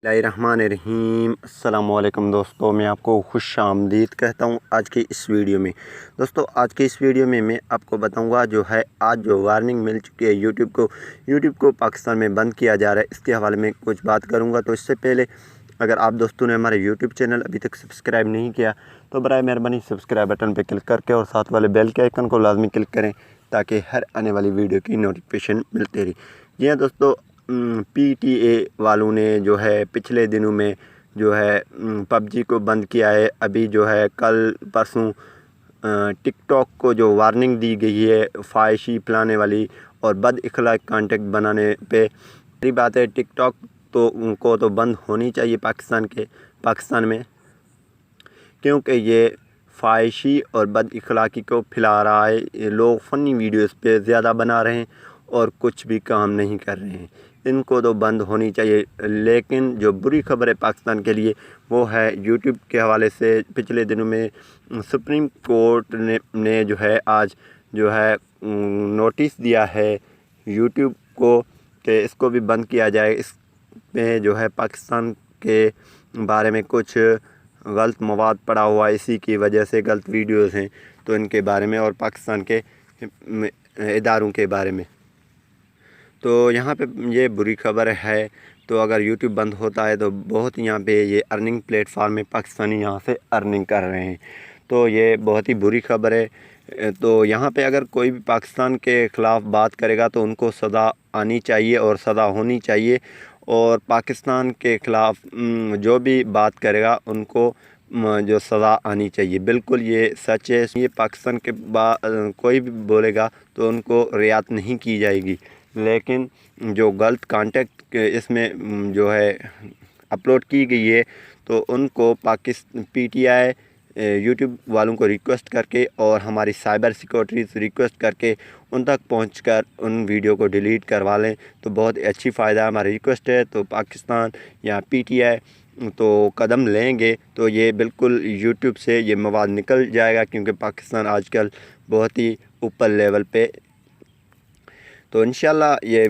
बिस्मिल्लाहिर्रहमानिर्रहीम। अस्सलाम वालेकुम दोस्तों, मैं आपको खुश आमदीद कहता हूँ आज की इस वीडियो में। दोस्तों आज की इस वीडियो में मैं आपको बताऊँगा जो है आज जो वार्निंग मिल चुकी है यूट्यूब को पाकिस्तान में बंद किया जा रहा है, इसके हवाले में कुछ बात करूँगा। तो इससे पहले अगर आप दोस्तों ने हमारे यूट्यूब चैनल अभी तक सब्सक्राइब नहीं किया तो बराए मेहरबानी सब्सक्राइब बटन पर क्लिक करके और साथ वाले बेल के आइकन को लाजमी क्लिक करें ताकि हर आने वाली वीडियो की नोटिफिकेशन मिलती रही। जी हाँ दोस्तों, PTA वालों ने जो है पिछले दिनों में जो है PUBG को बंद किया है। अभी जो है कल परसों टिकटॉक को जो वार्निंग दी गई है फ़ाहिशी फैलाने वाली और बद इखलाक कंटेंट बनाने पे, बड़ी बात है टिकटॉक तो बंद होनी चाहिए पाकिस्तान में, क्योंकि ये फ़ाहिशी और बद इखलाकी को फैला रहा है। ये लोग फ़नी वीडियोस पे ज़्यादा बना रहे हैं और कुछ भी काम नहीं कर रहे हैं। इनको तो बंद होनी चाहिए। लेकिन जो बुरी खबर है पाकिस्तान के लिए वो है यूट्यूब के हवाले से पिछले दिनों में सुप्रीम कोर्ट ने जो है आज जो है नोटिस दिया है यूट्यूब को कि इसको भी बंद किया जाए। इसमें जो है पाकिस्तान के बारे में कुछ गलत मवाद पड़ा हुआ है, इसी की वजह से गलत वीडियोस हैं तो इनके बारे में और पाकिस्तान के इदारों के बारे में। तो यहाँ पे ये बुरी खबर है। तो अगर यूट्यूब बंद होता है तो बहुत यहाँ पे ये अर्निंग प्लेटफार्म में पाकिस्तानी यहाँ से अर्निंग कर रहे हैं, तो ये बहुत ही बुरी खबर है। तो यहाँ पे अगर कोई भी पाकिस्तान के ख़िलाफ़ बात करेगा तो उनको सज़ा आनी चाहिए और सज़ा होनी चाहिए, और पाकिस्तान के ख़िलाफ़ जो भी बात करेगा उनको जो सज़ा आनी चाहिए। बिल्कुल ये सच है। ये पाकिस्तान के कोई भी बोलेगा तो उनको रियायत नहीं की जाएगी, लेकिन जो गलत कंटेंट इसमें जो है अपलोड की गई है तो उनको PTI यूट्यूब वालों को रिक्वेस्ट करके और हमारी साइबर सिक्योरिटी से रिक्वेस्ट करके उन तक पहुंचकर उन वीडियो को डिलीट करवा लें तो बहुत अच्छी फ़ायदा हमारी रिक्वेस्ट है। तो पाकिस्तान या PTI तो कदम लेंगे तो ये बिल्कुल यूट्यूब से ये मवाद निकल जाएगा, क्योंकि पाकिस्तान आजकल बहुत ही ऊपर लेवल पे। तो इंशाल्लाह ये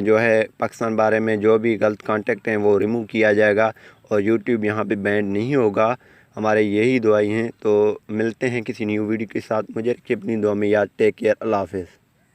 जो है पाकिस्तान बारे में जो भी गलत कॉन्टेक्ट हैं वो रिमूव किया जाएगा और यूट्यूब यहाँ पे बैंड नहीं होगा। हमारे यही दुआएं हैं। तो मिलते हैं किसी न्यू वीडियो के साथ। मुझे रखिए अपनी दुआ में याद। Take care. अल्लाह हाफ़िज़।